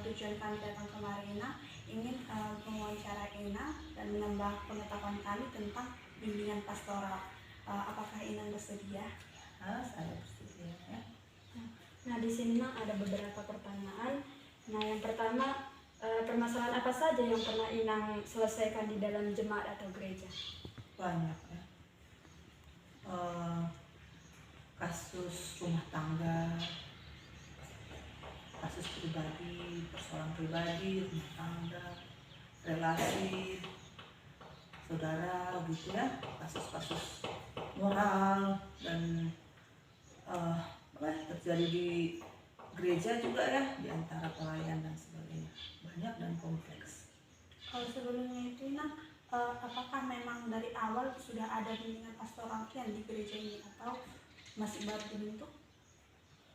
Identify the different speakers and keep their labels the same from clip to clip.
Speaker 1: tujuan kami datang kemari Ina ingin mewawancarai Ina dan menambah pengetahuan kami tentang bimbingan pastoral. Apakah Ina bersedia?
Speaker 2: Saya bersedia ya.
Speaker 1: Nah, di sini ada beberapa pertanyaan. Nah, yang pertama, permasalahan apa saja yang pernah Inang selesaikan di dalam jemaat atau gereja?
Speaker 2: Banyak ya. Kasus rumah tangga, kasus pribadi, persoalan pribadi, rumah tangga, relasi saudara gitu ya, kasus-kasus moral dan terjadi di gereja juga ya, di antara pelayan dan sebagainya, banyak dan kompleks.
Speaker 1: Kalau sebelumnya itu Inang, apakah memang dari awal sudah ada bimbingan pastoral di gereja ini atau masih baru dibentuk?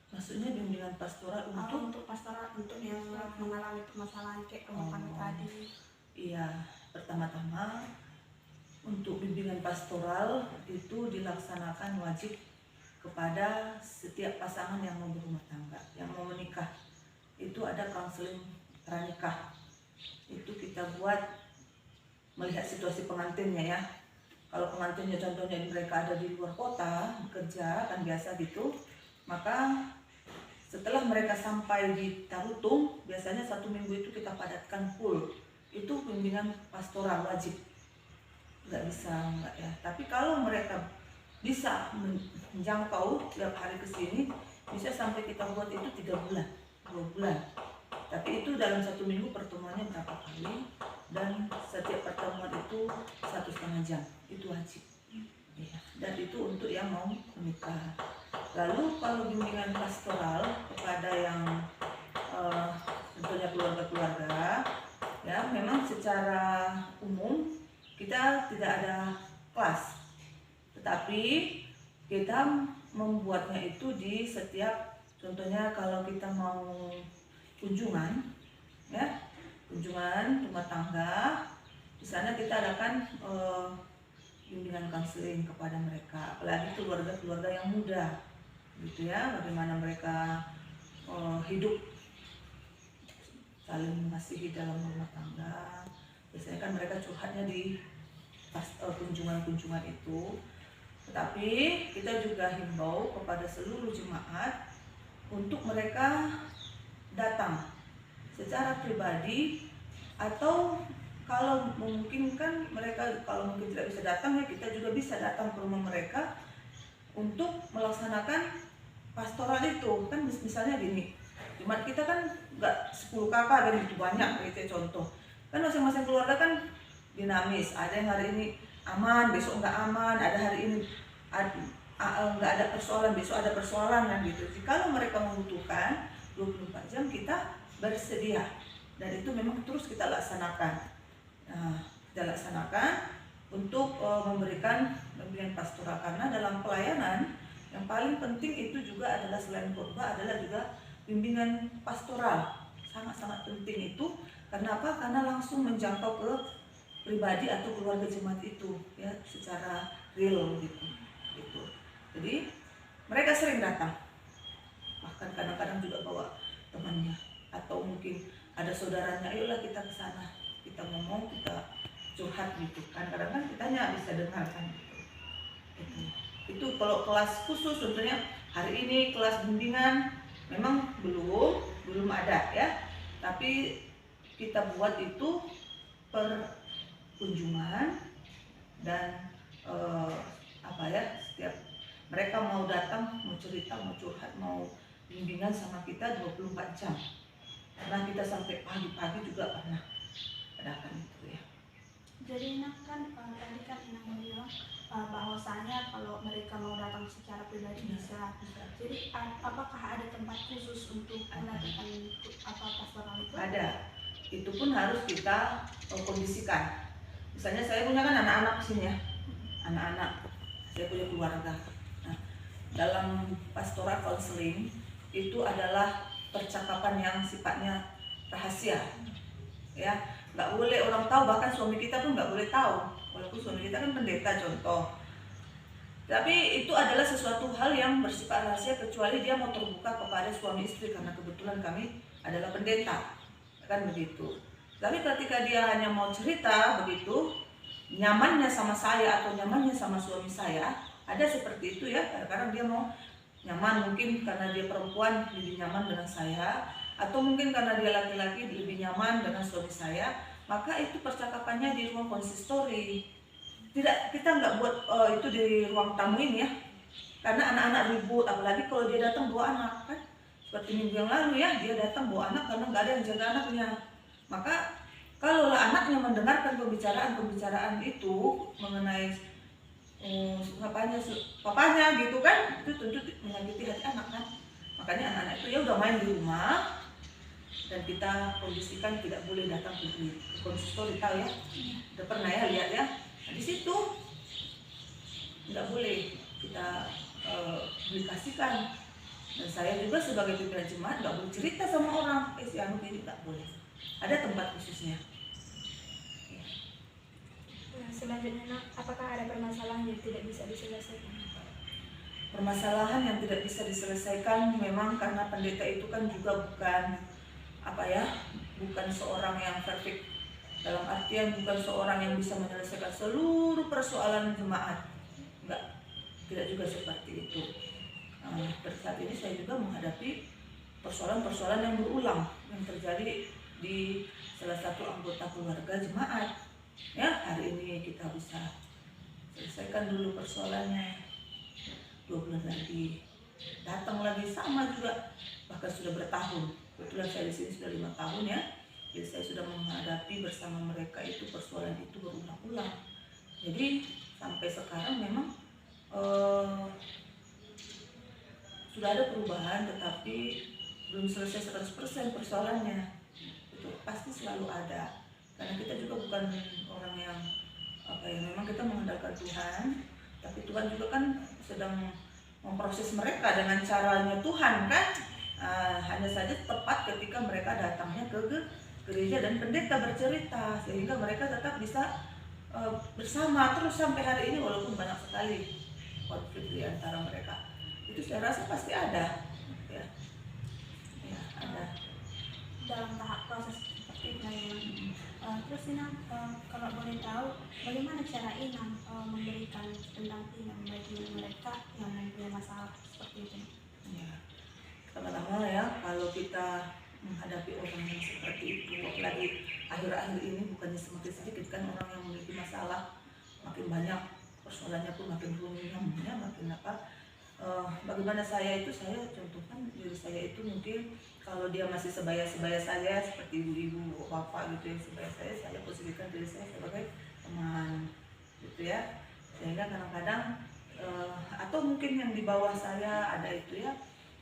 Speaker 2: Maksudnya bimbingan pastoral
Speaker 1: untuk pastoral untuk yang mengalami permasalahan kayak rumah tangga tadi?
Speaker 2: Iya, pertama-tama untuk bimbingan pastoral itu dilaksanakan wajib kepada setiap pasangan yang mau berumah tangga, yang mau menikah. Itu ada konseling pranikah. Itu kita buat melihat situasi pengantinnya ya. Kalau pengantinnya contohnya mereka ada di luar kota bekerja kan biasa gitu, maka setelah mereka sampai di Tarutung, biasanya 1 minggu itu kita padatkan full. Itu bimbingan pastoral wajib, nggak bisa nggak ya. Tapi kalau mereka bisa menjangkau tiap hari ke sini, bisa sampai kita buat itu 3 bulan, 2 bulan. Tapi itu dalam 1 minggu pertemuannya berapa kali, dan setiap pertemuan itu 1,5 jam, itu wajib ya. Dan itu untuk yang mau menikah. Lalu kalau bimbingan pastoral kepada yang tentunya keluarga-keluarga ya, memang secara umum kita tidak ada kelas, tetapi kita membuatnya itu di setiap, contohnya kalau kita mau kunjungan ya, kunjungan rumah tangga, di sana kita adakan bimbingan konseling kepada mereka, apalagi keluarga-keluarga yang muda gitu ya, bagaimana mereka hidup saling mengasihi dalam rumah tangga. Biasanya kan mereka curhatnya di kunjungan-kunjungan itu. Tetapi kita juga himbau kepada seluruh jemaat untuk mereka datang secara pribadi, atau kalau memungkinkan mereka, kalau mungkin tidak bisa datang ya, kita juga bisa datang ke rumah mereka untuk melaksanakan pastoral itu. Kan misalnya gini, jemaat kita kan nggak 10 kakak dan itu banyak gitu contoh. Kan masing-masing keluarga kan dinamis, ada yang hari ini aman, besok nggak aman, ada hari ini nggak ada persoalan, besok ada persoalan kan gitu. Jadi kalau mereka membutuhkan 24 jam kita bersedia, dan itu memang terus kita laksanakan. Kita laksanakan untuk memberikan bimbingan pastoral, karena dalam pelayanan yang paling penting itu juga adalah selain khotbah adalah juga bimbingan pastoral. Sangat-sangat penting itu. Karena apa? Karena langsung menjangkau ke pribadi atau keluarga jemaat itu ya, secara real gitu. Jadi mereka sering datang, bahkan kadang-kadang juga bawa temannya, atau mungkin ada saudaranya, ayolah kita ke sana, kita ngomong, kita curhat gitu kan. Kadang-kadang kita hanya bisa dengarkan gitu. Itu kalau kelas khusus, contohnya hari ini kelas bimbingan memang belum ada ya, tapi kita buat itu per kunjungan, dan setiap mereka mau datang, mau cerita, mau curhat, mau bimbingan sama kita 24 jam. Karena kita sampai pagi-pagi juga pernah adakan itu ya.
Speaker 1: Jadi Inang kan tadi kan Inang bilang bahwasanya kalau mereka mau datang secara pribadi bisa. Jadi apakah ada tempat khusus untuk melakukan pastoral itu?
Speaker 2: Ada. Itu pun harus kita kondisikan. Misalnya saya punya kan anak-anak di sini ya, anak-anak, saya punya keluarga. Nah, dalam pastoral counseling itu adalah percakapan yang sifatnya rahasia ya, nggak boleh orang tahu, bahkan suami kita pun nggak boleh tahu, walaupun suami kita kan pendeta contoh. Tapi itu adalah sesuatu hal yang bersifat rahasia, kecuali dia mau terbuka kepada suami istri, karena kebetulan kami adalah pendeta kan begitu. Tapi ketika dia hanya mau cerita begitu, nyamannya sama saya atau nyamannya sama suami saya, ada seperti itu ya. Kadang-kadang dia mau nyaman, mungkin karena dia perempuan lebih nyaman dengan saya, atau mungkin karena dia laki-laki lebih nyaman dengan suami saya, maka itu percakapannya di ruang konsistori. Tidak, kita nggak buat itu di ruang tamu ini ya, karena anak-anak ribut, apalagi kalau dia datang bawa anak kan, seperti minggu yang lalu ya, dia datang bawa anak karena nggak ada yang jaga anaknya. Maka kalau anaknya mendengarkan pembicaraan itu mengenai papanya gitu kan, itu tentu menyakiti hati anak kan. Makanya anak-anak itu ya udah main di rumah, dan kita kondisikan tidak boleh datang ke konsistori, tahu ya, udah pernah ya lihat ya. Nah, di situ tidak boleh kita publikasikan. Dan saya juga sebagai pimpinan jemaat nggak boleh cerita sama orang si anu ini, nggak boleh. Ada tempat khususnya.
Speaker 3: Nah, selanjutnya, apakah ada permasalahan yang tidak bisa diselesaikan?
Speaker 2: Permasalahan yang tidak bisa diselesaikan memang karena pendeta itu kan juga bukan bukan seorang yang perfect, dalam artian bukan seorang yang bisa menyelesaikan seluruh persoalan jemaat, enggak, tidak juga seperti itu. Saat ini saya juga menghadapi persoalan-persoalan yang berulang yang terjadi di salah satu anggota keluarga jemaat. Ya, hari ini kita bisa selesaikan dulu persoalannya, 2 bulan lagi datang lagi sama juga, bahkan sudah bertahun. Kebetulan saya di sini sudah 5 tahun ya, jadi saya sudah menghadapi bersama mereka itu persoalan itu berulang-ulang. Jadi sampai sekarang memang sudah ada perubahan, tetapi belum selesai 100% persoalannya. Itu pasti selalu ada, karena kita juga bukan orang yang memang kita mengandalkan Tuhan, tapi Tuhan juga kan sedang memproses mereka dengan caranya Tuhan kan. Hanya saja tepat ketika mereka datangnya ke gereja dan pendeta bercerita, sehingga mereka tetap bisa bersama terus sampai hari ini, walaupun banyak sekali konflik di antara mereka. Itu saya rasa pasti ada ya, ada
Speaker 1: dalam tahap proses seperti itu ya. Terus Inang, kalau boleh tahu bagaimana cara Inang memberikan pendampingan bagi mereka yang mempunyai masalah seperti itu?
Speaker 2: ya. Pertama-tama ya, kalau kita menghadapi orang yang seperti itu, apalagi akhir-akhir ini bukannya semakin sedikit kan orang yang memiliki masalah, makin banyak persoalannya pun makin rumit, makin bagaimana saya contohkan diri saya itu, mungkin kalau dia masih sebaya-sebaya saya seperti ibu-ibu, bapak gitu yang sebaya saya posisikan diri saya sebagai teman gitu ya, sehingga kadang-kadang atau mungkin yang di bawah saya ada itu ya,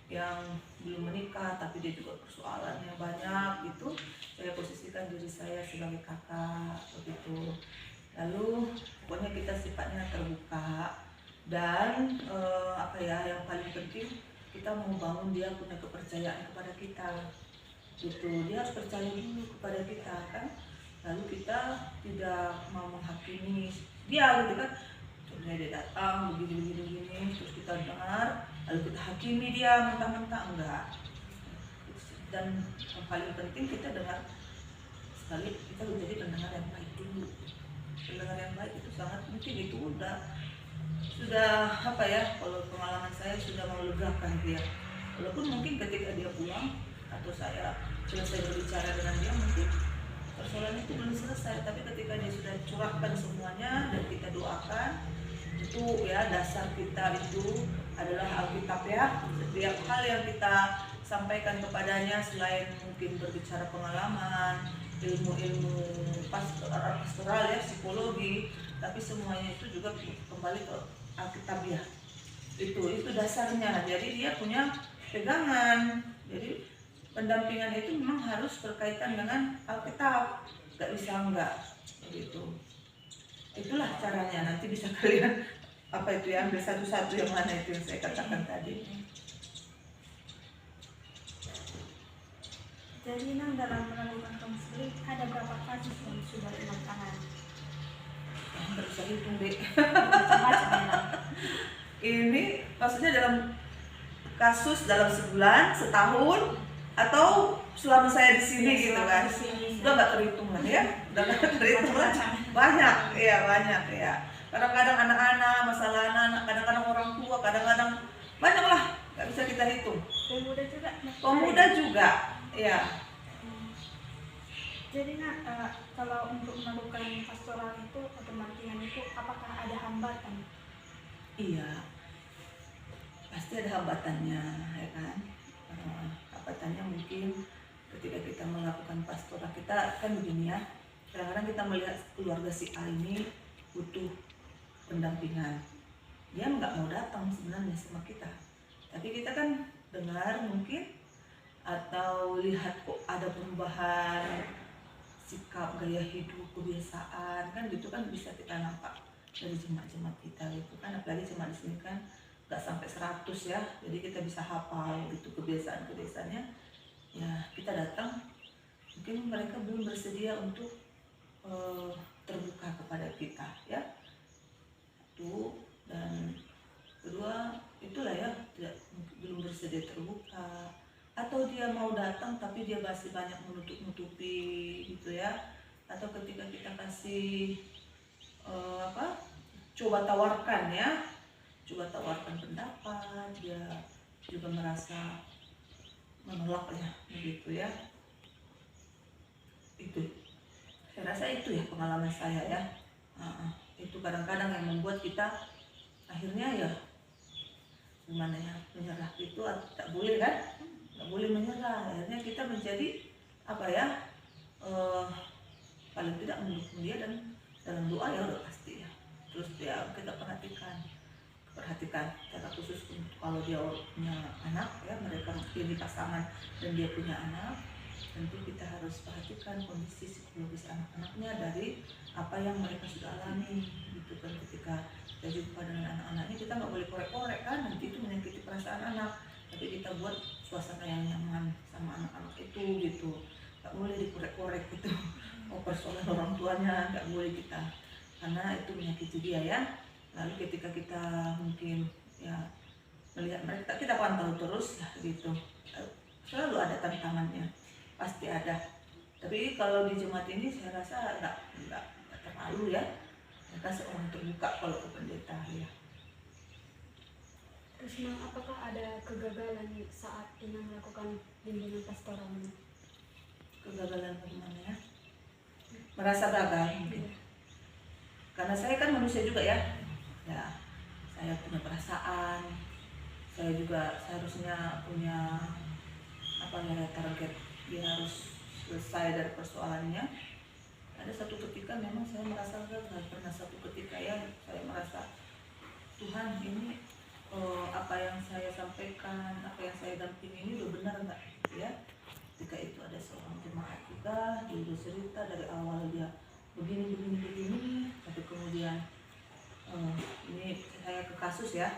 Speaker 2: yang belum menikah tapi dia juga persoalannya banyak gitu, saya posisikan diri saya sebagai kakak begitu. Lalu pokoknya kita sifatnya terbuka, dan yang paling penting kita mau bangun dia punya kepercayaan kepada kita gitu. Dia harus percaya dulu kepada kita kan, lalu kita tidak mau menghakimi dia gitu kan. Contohnya dia datang begini, terus kita dengar lalu kita hakimi dia mentah-mentah, enggak. Dan yang paling penting kita dengar sekali, kita menjadi pendengar yang baik dulu. Pendengar yang baik itu sangat mungkin itu sudah kalau pengalaman saya sudah melegakan dia. Walaupun mungkin ketika dia pulang atau saya selesai berbicara dengan dia, mungkin persoalan itu belum selesai, tapi ketika dia sudah curahkan semuanya dan kita doakan, itu ya dasar kita itu adalah Alkitab ya. Setiap hal yang kita sampaikan kepadanya, selain mungkin berbicara pengalaman, ilmu-ilmu pastoral ya, psikologi, tapi semuanya itu juga kembali ke Alkitab ya. Itu dasarnya. Jadi dia punya pegangan. Jadi pendampingan itu memang harus berkaitan dengan Alkitab, nggak bisa enggak begitu. Itulah caranya. Nanti bisa kalian ambil satu-satu yang mana itu yang saya katakan tadi.
Speaker 1: Jadi Inang dalam melakukan konseling ada berapa kasus yang sudah Inang tangani?
Speaker 2: Nggak bisa hitung deh.
Speaker 1: Macam-macam Inang.
Speaker 2: Ini maksudnya dalam kasus dalam sebulan, setahun, atau selama saya di sini
Speaker 1: Ya,
Speaker 2: gitu
Speaker 1: selama
Speaker 2: kan.
Speaker 1: di sini.
Speaker 2: Udah nggak terhitung lah ya, udah nggak terhitung lah. Banyak ya. Kadang-kadang anak-anak, masalah anak-anak, kadang-kadang orang tua, kadang-kadang banyak lah, nggak bisa kita hitung.
Speaker 3: Pemuda juga.
Speaker 2: Pemuda juga, ya.
Speaker 1: Jadi Nak, kalau untuk melakukan pastoral itu atau martingan itu, apakah ada hambatan?
Speaker 2: Iya, pasti ada hambatannya, ya kan. Hambatannya mungkin ketika kita melakukan pastoral, kita kan begini ya. Kadang-kadang kita melihat keluarga si A ini butuh pendampingan. Dia nggak mau datang sebenarnya sama kita, tapi kita kan dengar mungkin atau lihat kok ada perubahan sikap, gaya hidup, kebiasaan, kan gitu kan bisa kita nampak dari jemaat-jemaat kita gitu kan. Apalagi jemaat di sini kan nggak sampai 100 ya, jadi kita bisa hafal gitu kebiasaan-kebiasaannya. Ya kita datang, mungkin mereka belum bersedia untuk terbuka kepada kita ya. Itu, dan kedua itulah ya, belum bersedia terbuka, atau dia mau datang tapi dia masih banyak menutup-nutupi gitu ya. Atau ketika kita kasih coba tawarkan pendapat, dia juga merasa menolak ya, begitu ya. Itu saya rasa itu ya pengalaman saya ya. Itu kadang-kadang yang membuat kita akhirnya ya gimana ya, menyerah itu tak boleh kan, nggak boleh menyerah. Akhirnya kita menjadi apa ya, paling tidak mendukung dia dan dalam doa ya udah pasti ya. Terus ya kita perhatikan secara khusus untuk kalau dia punya anak ya, mereka pilih pasangan dan dia punya anak, tentu kita harus perhatikan kondisi psikologis anak-anaknya dari apa yang mereka sudah alami gitu kan. Ketika kita jumpa dengan anak-anaknya, kita nggak boleh korek-korek kan, nanti itu menyakiti perasaan anak. Tapi kita buat suasana yang nyaman sama anak-anak itu gitu, nggak boleh dikorek-korek gitu. Persoalan orang tuanya nggak boleh kita, karena itu menyakiti dia ya. Lalu ketika kita mungkin ya melihat mereka, kita pantau terus lah gitu. Selalu ada tantangannya, pasti ada. Tapi kalau di jemaat ini saya rasa nggak terlalu ya. Mereka seorang terbuka kalau ke pendeta ya.
Speaker 3: Terus apakah ada kegagalan saat Ina melakukan bimbingan pastoral ini?
Speaker 2: Kegagalan bagaimana ya? Merasa gagal mungkin. Karena saya kan manusia juga ya. Ya, saya punya perasaan. Saya juga seharusnya punya target. Dia harus selesai dari persoalannya. Ada satu ketika memang saya merasa gagal. Pernah satu ketika ya saya merasa, Tuhan ini apa yang saya sampaikan, apa yang saya dampingi ini udah benar nggak ya? Ketika itu ada seorang jemaat kita, dia cerita dari awal dia begini, tapi kemudian ini saya ke kasus ya,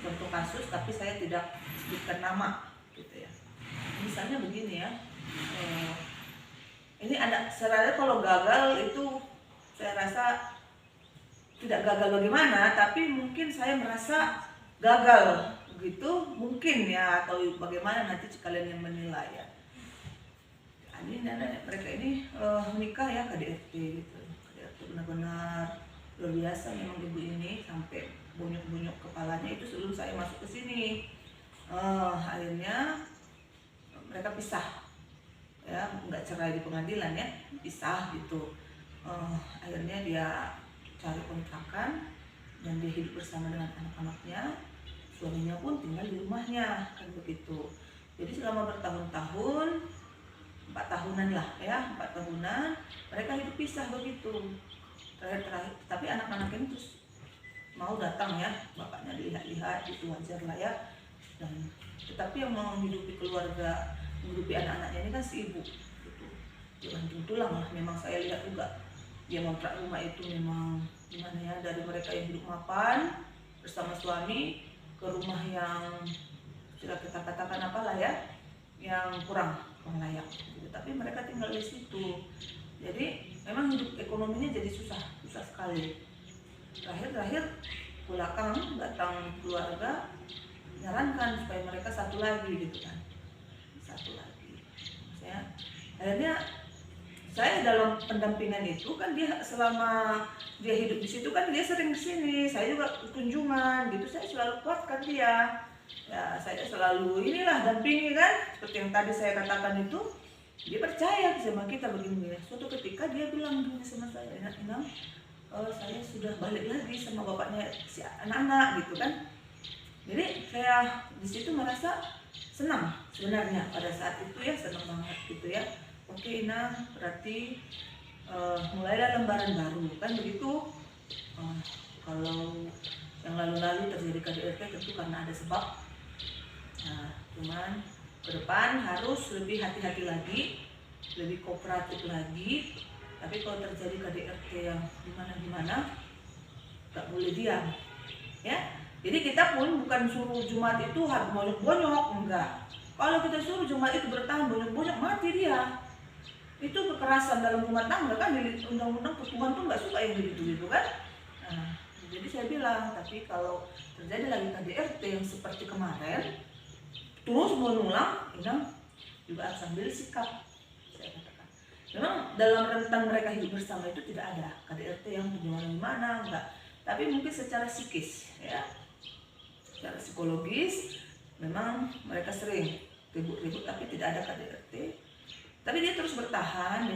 Speaker 2: contoh kasus, tapi saya tidak sebutkan nama gitu ya. Misalnya begini ya, ini ada sebenarnya kalau gagal itu saya rasa tidak gagal bagaimana, tapi mungkin saya merasa gagal begitu mungkin ya, atau bagaimana nanti kalian yang menilai ya. Ini mereka ini menikah ya KDRT gitu. KDRT benar-benar luar biasa memang ibu ini, sampai bonyok-bonyok kepalanya itu sebelum saya masuk ke sini. Akhirnya mereka pisah ya, nggak cerai di pengadilan ya, pisah gitu. Akhirnya dia cari kontrakan dan dia hidup bersama dengan anak-anaknya, suaminya pun tinggal di rumahnya kan begitu. Jadi selama bertahun-tahun, 4 tahunan lah ya, 4 tahunan mereka hidup pisah begitu. Terakhir, tapi anak-anak ini terus mau datang ya, bapaknya dilihat-lihat itu wajar lah ya. Dan tetapi yang mau menghidupi keluarga, menghidupi anak-anaknya ini kan si ibu gitu. Dia banting tulang lah, memang saya lihat juga dia ngontrak rumah itu memang gimana ya, dari mereka yang hidup mapan bersama suami ke rumah yang sudah kita katakan apalah ya, yang kurang layak gitu. Tapi mereka tinggal di situ. Jadi memang hidup ekonominya jadi susah sekali. Terakhir belakang datang keluarga menyarankan supaya mereka satu lagi gitu kan, satu lagi. Akhirnya saya dalam pendampingan itu kan dia selama dia hidup di situ kan dia sering kesini, saya juga kunjungan gitu, saya selalu kuatkan dia. Ya saya selalu inilah dampingi kan, seperti yang tadi saya katakan itu, dia percaya sama kita begini ya. Suatu ketika dia bilang gini sama saya, Inang, saya sudah balik lagi sama bapaknya si anak-anak gitu kan. Jadi saya di situ merasa senang sebenarnya pada saat itu ya, senang banget gitu ya. Oke Inang, berarti mulailah lembaran baru kan begitu. Kalau yang lalu-lalu terjadi KDRT tentu karena ada sebab. Nah, cuman ke depan harus lebih hati-hati lagi, lebih kooperatif lagi. Tapi kalau terjadi KDRT yang gimana-gimana, nggak boleh diam, ya. Jadi kita pun bukan suruh jemaat itu harus bonyok-bonyok, enggak. Kalau kita suruh jemaat itu bertahan bonyok-bonyok, mati dia. Itu kekerasan dalam rumah tangga kan, di undang-undang pertumbuhan tuh nggak suka yang gitu kan. Nah, jadi saya bilang, tapi kalau terjadi lagi KDRT yang seperti kemarin terus mengulang, Inang juga harus ambil sikap. Saya katakan, memang dalam rentang mereka hidup bersama itu tidak ada KDRT yang gimana-gimana, enggak. Tapi mungkin secara psikis, ya, secara psikologis, memang mereka sering ribut-ribut, tapi tidak ada KDRT. Tapi dia terus bertahan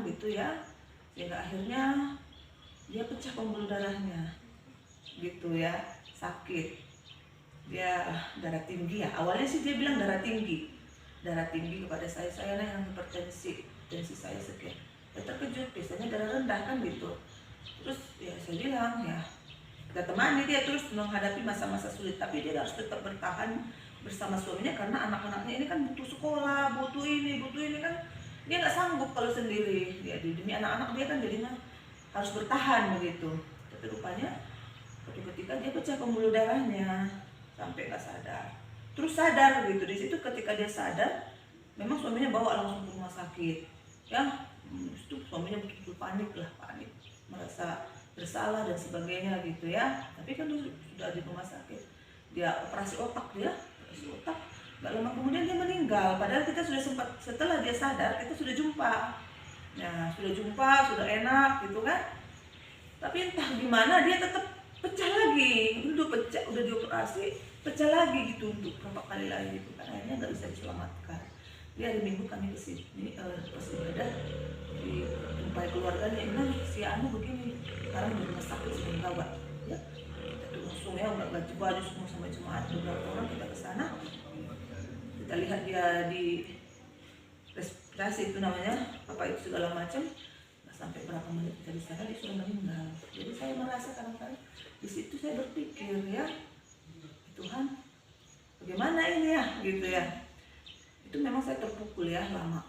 Speaker 2: gitu ya, sehingga akhirnya dia pecah pembuluh darahnya, gitu ya, sakit. Dia darah tinggi ya, awalnya sih dia bilang darah tinggi kepada saya yang hipertensi, tensi saya sekian. Saya terkejut, biasanya darah rendah kan gitu. Terus ya saya bilang ya, kita temani dia terus menghadapi masa-masa sulit, tapi dia harus tetap bertahan bersama suaminya karena anak-anaknya ini kan butuh sekolah, butuh ini kan, dia nggak sanggup kalau sendiri. Dia demi anak-anak dia kan jadinya harus bertahan begitu. Tapi rupanya suatu ketika dia pecah pembuluh darahnya sampai nggak sadar. Terus sadar gitu, di situ ketika dia sadar, memang suaminya bawa langsung ke rumah sakit. Ya, itu suaminya betul-betul panik, merasa bersalah dan sebagainya gitu ya. Tapi kan sudah di rumah sakit, dia operasi otak, nggak lama kemudian dia meninggal. Padahal kita sudah sempat, setelah dia sadar kita sudah jumpa. Nah, sudah enak gitu kan. Tapi entah gimana dia tetap pecah lagi. Udah dioperasi, pecah lagi gitu untuk berapa kali lagi gitu kan. Akhirnya nggak bisa diselamatkan. Dia hari Minggu kami kesini pas ibadah, dijumpai keluarganya, Inang si Anu begini, sekarang di rumah sakit sedang gawat. Ya, kita langsung ya nggak ganti baju semua sama jemaat, beberapa orang kita ke sana. Kita lihat dia di respirasi itu namanya, apa itu segala macam. Nggak sampai berapa menit kita di sana dia sudah meninggal. Jadi saya merasa kadang-kadang di situ saya berpikir ya, Tuhan, bagaimana ini ya, gitu ya. Itu memang saya terpukul ya, lama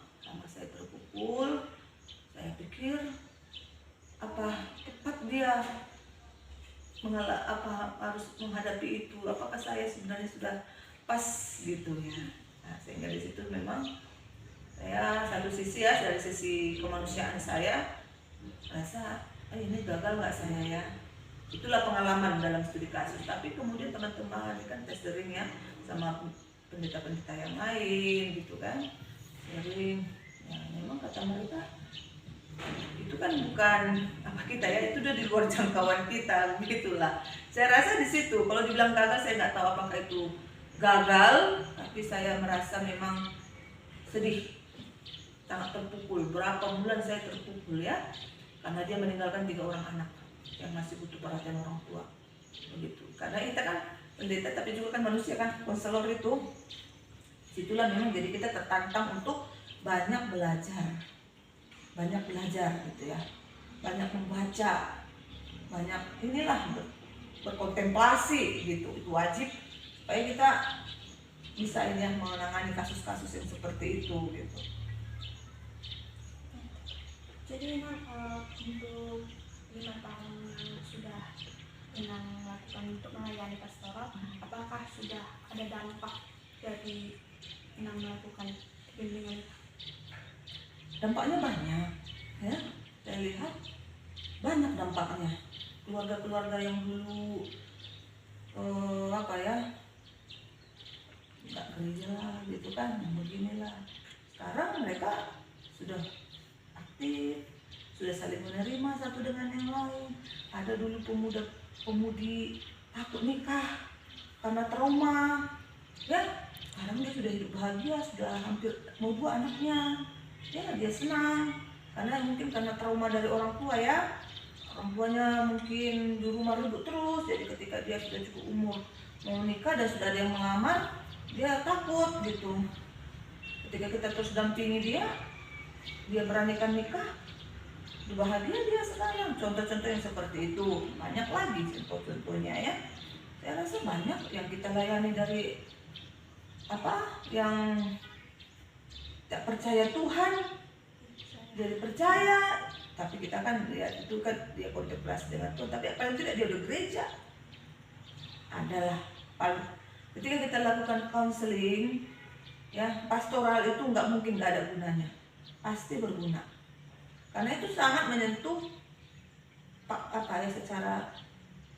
Speaker 2: saya terpukul. Saya pikir apa tepat dia harus menghadapi itu, apakah saya sebenarnya sudah pas gitu ya. Nah, sehingga di situ memang saya satu sisi ya, dari sisi kemanusiaan saya rasa ini gagal nggak saya ya. Itulah pengalaman dalam studi kasus. Tapi kemudian teman-teman kan testering ya sama pendeta-pendeta yang lain gitu kan, sering ya, memang kata mereka itu kan bukan apa kita ya, itu udah di luar jangkauan kita, begitulah. Saya rasa di situ kalau dibilang gagal, saya nggak tahu apakah itu gagal, tapi saya merasa memang sedih, sangat terpukul. Berapa bulan saya terpukul ya, karena dia meninggalkan 3 orang anak yang masih butuh perhatian orang tua, begitu. Karena kita kan pendeta tapi juga kan manusia kan, konselor itu. Situlah memang jadi kita tertantang untuk banyak belajar gitu ya, banyak membaca, banyak inilah berkontemplasi gitu. Itu wajib supaya kita bisa ini yang menangani kasus-kasus yang seperti itu gitu.
Speaker 1: Jadi memang untuk 5 tahun yang sudah dengan melakukan untuk melayani pastoral, apakah sudah ada dampak dari Inang melakukan bimbingan?
Speaker 2: Dampaknya banyak ya, saya lihat banyak dampaknya. Keluarga-keluarga yang dulu nggak gereja gitu kan, beginilah, Sekarang mereka sudah aktif, sudah saling menerima satu dengan yang lain. Ada dulu pemudi takut nikah karena trauma, ya sekarang dia sudah hidup bahagia, sudah hampir mau 2 anaknya, ya dia senang karena mungkin karena trauma dari orang tua ya. Orang tuanya mungkin di rumah ribut terus, jadi ketika dia sudah cukup umur mau nikah dan sudah ada yang melamar, dia takut gitu. Ketika kita terus dampingi dia beranikan nikah, bahagia dia sekarang. Contoh-contoh yang seperti itu banyak lagi contoh-contohnya ya. Saya rasa banyak yang kita layani dari yang tak percaya Tuhan jadi percaya. Tapi kita kan lihat itu kan dia kontemplasi dengan Tuhan, tapi paling tidak dia udah gereja. Adalah ketika kita lakukan counseling ya, pastoral itu nggak mungkin nggak ada gunanya, pasti berguna karena itu sangat menyentuh secara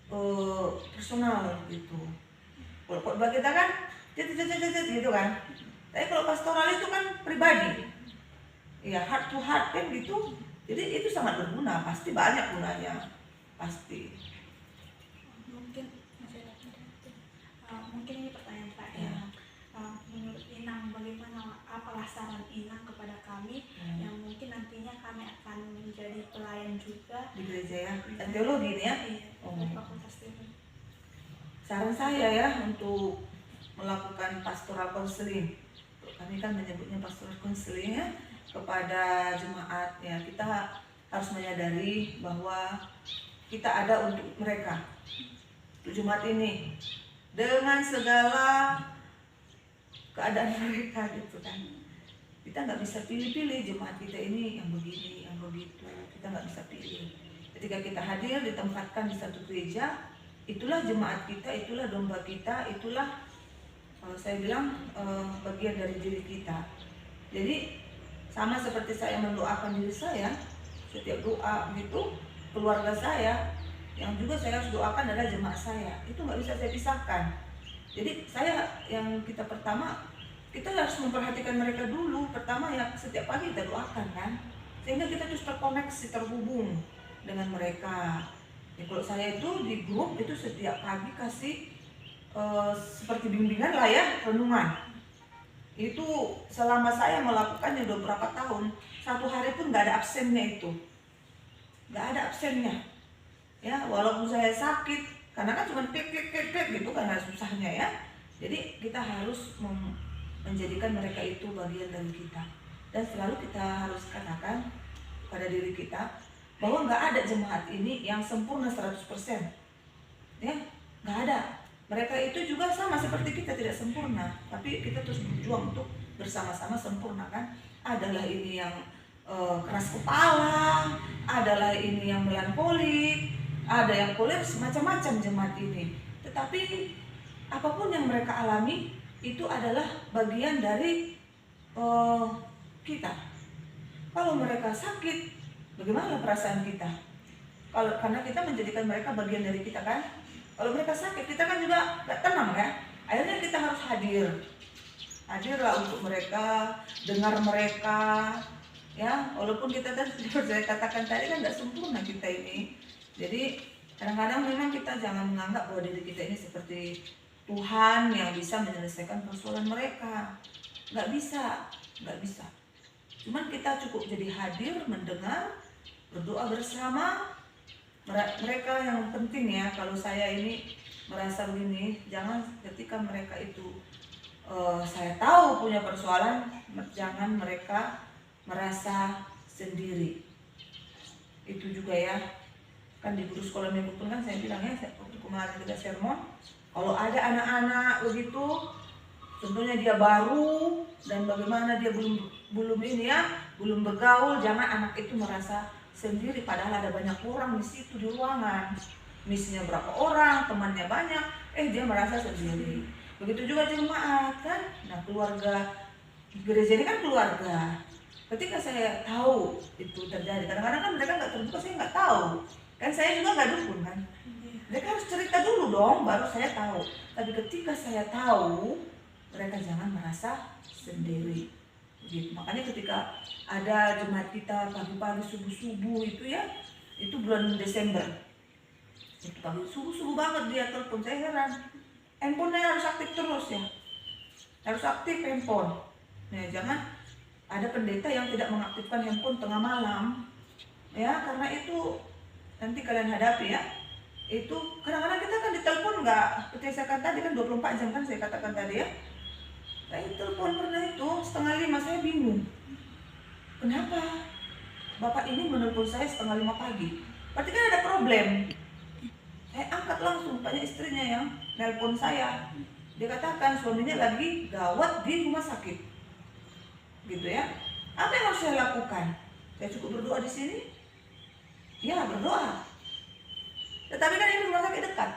Speaker 2: personal gitu. Kalau bagi kita kan gitu kan, tapi kalau pastoral itu kan pribadi ya, heart to heart kan gitu. Jadi itu sangat berguna, pasti banyak gunanya, pasti.
Speaker 1: Mungkin mungkin ini pertanyaan terakhir. Menurut Inang, bagaimana, apalah saran Inang kepada kami yang mungkin nantinya kami akan menjadi pelayan juga
Speaker 2: di gereja ya, dan teologi ini ya.
Speaker 1: Di fakultas teologi.
Speaker 2: Saran saya ya untuk melakukan pastoral counseling, kami kan menyebutnya pastoral counseling ya, kepada jemaat ya, kita harus menyadari bahwa kita ada untuk mereka, untuk jemaat ini dengan segala keadaan mereka gitu kan. Kita nggak bisa pilih-pilih jemaat kita ini yang begini, yang begitu, kita nggak bisa pilih. Ketika kita hadir ditempatkan di satu gereja, itulah jemaat kita, itulah domba kita, itulah saya bilang bagian dari diri kita. Jadi sama seperti saya mendoakan diri saya, setiap doa gitu, keluarga saya yang juga saya harus doakan adalah jemaat saya. Itu nggak bisa saya pisahkan. Jadi kita pertama, kita harus memperhatikan mereka dulu. Pertama ya, setiap pagi kita doakan kan, sehingga kita terus terkoneksi, terhubung dengan mereka. Ya, kalau saya itu di grup itu setiap pagi kasih seperti bimbingan lah ya, renungan. Itu selama saya melakukannya udah berapa tahun, 1 hari pun nggak ada absennya itu, nggak ada absennya ya, walaupun saya sakit, karena kan cuma klik gitu kan, susahnya ya. Jadi kita harus menjadikan mereka itu bagian dari kita, dan selalu kita harus katakan pada diri kita bahwa nggak ada jemaat ini yang sempurna 100% ya, nggak ada. Mereka itu juga sama seperti kita, tidak sempurna, tapi kita terus berjuang untuk bersama-sama sempurna kan. Adalah ini yang keras kepala, adalah ini yang melankolik, ada yang koleris, macam-macam jemaat ini. Tetapi apapun yang mereka alami itu adalah bagian dari kita. Kalau mereka sakit, bagaimana perasaan kita? Karena kita menjadikan mereka bagian dari kita kan. Kalau mereka sakit, kita kan juga gak tenang ya. Akhirnya kita harus hadirlah untuk mereka, dengar mereka ya. Walaupun kita tadi saya katakan tadi kan gak sempurna kita ini. Jadi kadang-kadang memang kita jangan menganggap bahwa diri kita ini seperti Tuhan yang bisa menyelesaikan persoalan mereka. Gak bisa. Cuman kita cukup jadi hadir, mendengar, berdoa bersama. Mereka yang penting ya, kalau saya ini merasa begini, jangan ketika mereka itu saya tahu punya persoalan, jangan mereka merasa sendiri. Itu juga ya, kan di guru sekolah minggu pun kan saya bilang ya, waktu kemarin kita sermon, kalau ada anak-anak begitu, tentunya dia baru dan bagaimana dia belum ini ya, belum bergaul, jangan anak itu merasa sendiri, padahal ada banyak orang di situ di ruangan, misinya berapa orang, temannya banyak, dia merasa sendiri. Begitu juga jemaat kan. Nah, keluarga gereja ini kan keluarga. Ketika saya tahu itu terjadi, kadang-kadang kan mereka nggak terbuka, saya nggak tahu kan, saya juga nggak dukun kan, mereka harus cerita dulu dong baru saya tahu. Tapi ketika saya tahu, mereka jangan merasa sendiri. gitu. Makanya ketika ada jemaat kita pagi-pagi subuh-subuh itu ya, itu bulan Desember, itu pagi subuh-subuh banget dia telepon, saya heran, handphonenya harus aktif terus ya, harus aktif handphone. Nah, jangan ada pendeta yang tidak mengaktifkan handphone tengah malam ya, karena itu nanti kalian hadapi ya. Itu kadang-kadang kita kan ditelepon nggak, seperti saya katakan tadi kan 24 jam kan saya katakan tadi ya. Saya telepon pernah itu 4:30, saya bingung. Kenapa bapak ini menelpon saya 4:30 pagi? Berarti kan ada problem. Saya angkat langsung, tanya istrinya yang nelpon saya. Dia katakan suaminya lagi gawat di rumah sakit. Gitu ya. Apa yang harus saya lakukan? Saya cukup berdoa di sini? Ya, berdoa. Tetapi kan ini rumah sakit dekat.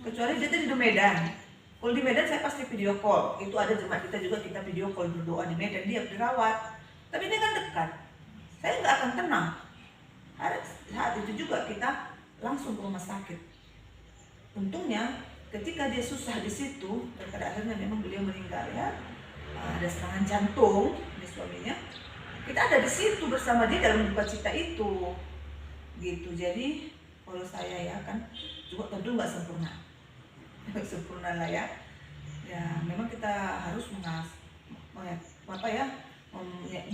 Speaker 2: Kecuali dia di Medan. Kalau di Medan saya pasti video call. Itu ada jemaat kita juga, kita video call berdoa di Medan, dia dirawat. Tapi ini kan dekat. Saya nggak akan tenang. Saat itu juga kita langsung ke rumah sakit. Untungnya ketika dia susah di situ, dan pada akhirnya memang beliau meninggal ya, ada serangan jantung di suaminya. Kita ada di situ bersama dia dalam duka cita itu, gitu. Jadi kalau saya ya kan juga tentu nggak sempurna, sempurna lah ya. Ya memang kita harus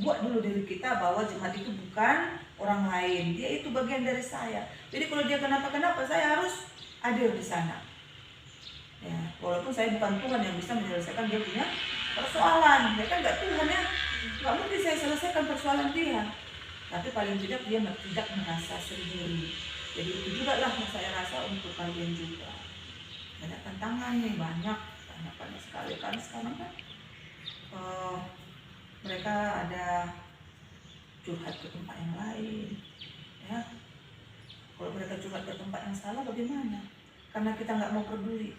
Speaker 2: buat dulu diri kita bahwa jemaat itu bukan orang lain, dia itu bagian dari saya. Jadi kalau dia kenapa-kenapa, saya harus hadir di sana. Ya, walaupun saya bukan Tuhan yang bisa menyelesaikan dia punya persoalan, ya kan nggak Tuhan ya, nggak mungkin saya selesaikan persoalan dia. Tapi paling tidak dia tidak merasa sendiri. Jadi itu juga lah yang saya rasa untuk kalian juga. Ada tantangan nih banyak sekali kan sekarang kan. Mereka ada curhat ke tempat yang lain, ya. Kalau mereka curhat ke tempat yang salah bagaimana? Karena kita nggak mau peduli.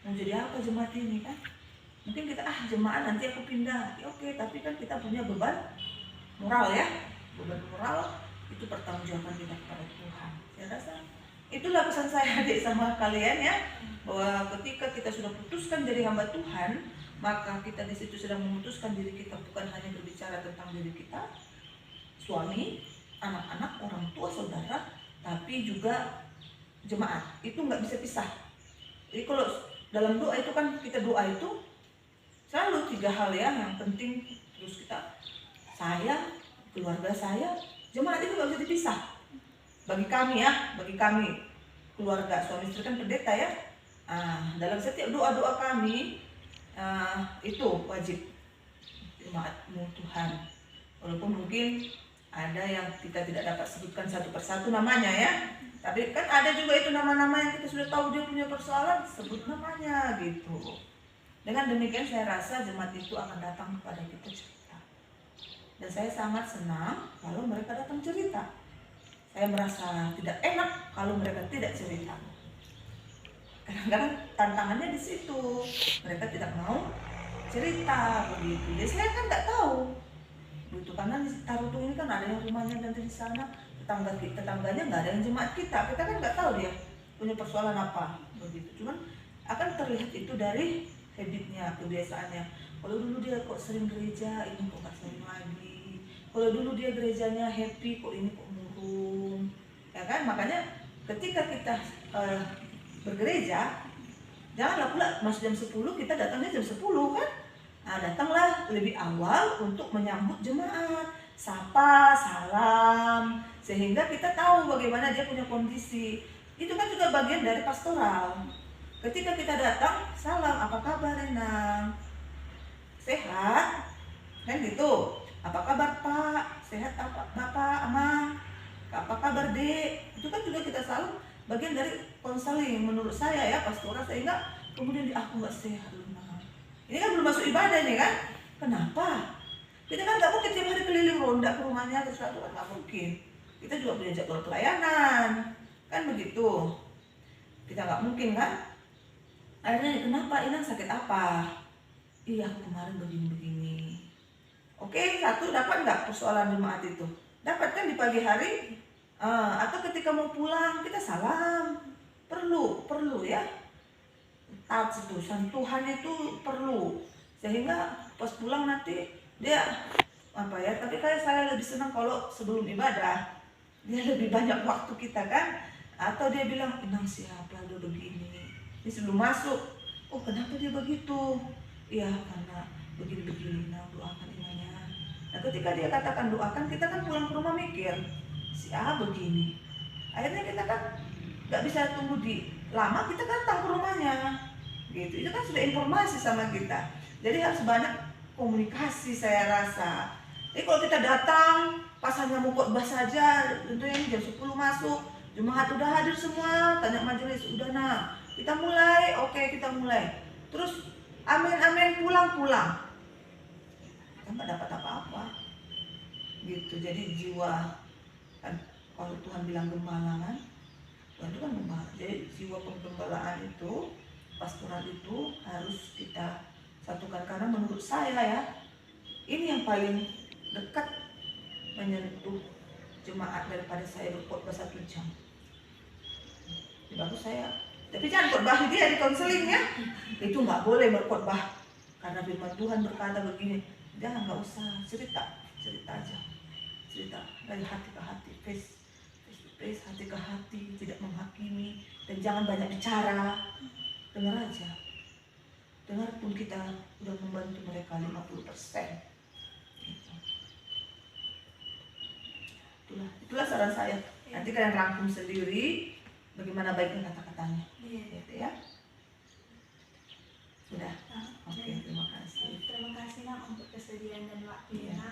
Speaker 2: Mau jadi apa jemaat ini kan? Mungkin kita jemaat nanti aku pindah, ya, oke. Tapi kan kita punya beban moral ya, beban moral itu pertanggungjawaban kita kepada Tuhan. Saya rasa itulah pesan saya adik sama kalian ya, bahwa ketika kita sudah putuskan jadi hamba Tuhan, maka kita di situ sedang memutuskan diri kita bukan hanya berbicara tentang diri kita, suami, anak-anak, orang tua, saudara, tapi juga jemaat. Itu nggak bisa pisah. Jadi kalau dalam doa itu kan kita doa itu selalu 3 hal ya yang penting. Terus kita, saya, keluarga saya, jemaat itu nggak bisa dipisah. Bagi kami ya, bagi kami keluarga suami istri kan pendeta ya. Dalam setiap doa-doa kami itu wajib jemaatmu Tuhan. Walaupun mungkin ada yang kita tidak dapat sebutkan satu persatu namanya ya, tapi kan ada juga itu nama-nama yang kita sudah tahu dia punya persoalan, sebut namanya gitu. Dengan demikian saya rasa jemaat itu akan datang kepada kita cerita. Dan saya sangat senang kalau mereka datang cerita. Saya merasa tidak enak kalau mereka tidak cerita. Kadang-kadang tantangannya di situ, mereka tidak mau cerita begitu. Jadi saya kan nggak tahu, begitu, karena di Tarutung ini kan ada yang rumahnya nanti di sana, tetangganya nggak ada yang jemaat kita kan nggak tahu dia punya persoalan apa begitu. Cuman akan terlihat itu dari habitnya, kebiasaannya. Kalau dulu dia kok sering gereja, ini kok nggak sering lagi. Kalau dulu dia gerejanya happy, kok ini kok murung, ya kan? Makanya ketika kita bergereja, janganlah pula masuk jam 10 kita datangnya jam 10 kan? Datanglah lebih awal untuk menyambut jemaat, sapa, salam, sehingga kita tahu bagaimana dia punya kondisi. Itu kan juga bagian dari pastoral. Ketika kita datang, salam, apa kabar Renang? Sehat? Kan gitu. Apa kabar Pak? Sehat apa Bapak, Ama? Apa kabar Dek? Itu kan juga kita salam, bagian dari konseling menurut saya ya, pastoral, sehingga kemudian aku nggak sehat. Ini kan belum masuk ibadah nih kan? Kenapa? Kita kan nggak mungkin tiap hari keliling ronda ke rumahnya terus kan nggak mungkin. Kita juga punya jadwal pelayanan, kan begitu. Kita nggak mungkin kan? Akhirnya kenapa? Inang sakit apa? Iya aku kemarin begini-begini. Oke, satu, dapat nggak persoalan jemaat itu? Dapat kan di pagi hari? Atau ketika mau pulang kita salam. Perlu ya. Touch itu, sentuhan itu perlu, sehingga pas pulang nanti dia apa ya, tapi kayak saya lebih senang kalau sebelum ibadah dia lebih banyak waktu kita kan, atau dia bilang Inang siapa udah begini, ini sebelum masuk, oh kenapa dia begitu, iya karena begini-begini, nah doakan Inangnya. Nah ketika dia katakan doakan, kita kan pulang ke rumah mikir si A begini, akhirnya kita kan nggak bisa tunggu di lama, kita kan datang ke rumahnya gitu, itu kan sudah informasi sama kita. Jadi harus banyak komunikasi saya rasa. Jadi kalau kita datang pas hanya mau khotbah saja, tentunya ini jam 10 masuk, jemaat udah hadir semua, tanya majelis udah, nah kita mulai, oke kita mulai, terus amin amin pulang, kita nggak dapat apa-apa gitu. Jadi jiwa kan, kalau Tuhan bilang gembala kan, Tuhan itu kan gembala. Jadi jiwa penggembalaan itu, pastoral itu harus kita satukan, karena menurut saya ya, ini yang paling dekat menyentuh jemaat daripada saya berkhotbah 1 jam. Bagus saya, tapi jangan khotbah dia di konseling ya, itu nggak boleh berkhotbah karena firman Tuhan berkata begini. Jangan, nggak usah cerita aja, cerita dari hati ke hati, face to face, hati ke hati, tidak menghakimi, dan jangan banyak bicara, dengar aja. Dengar pun kita udah membantu mereka 50%. Itulah saran saya. Nanti kalian rangkum sendiri bagaimana baiknya kata-katanya. Gitu ya. Sudah. Oke, terima kasih.
Speaker 1: Terima kasih Nak untuk kesediaan dan waktunya.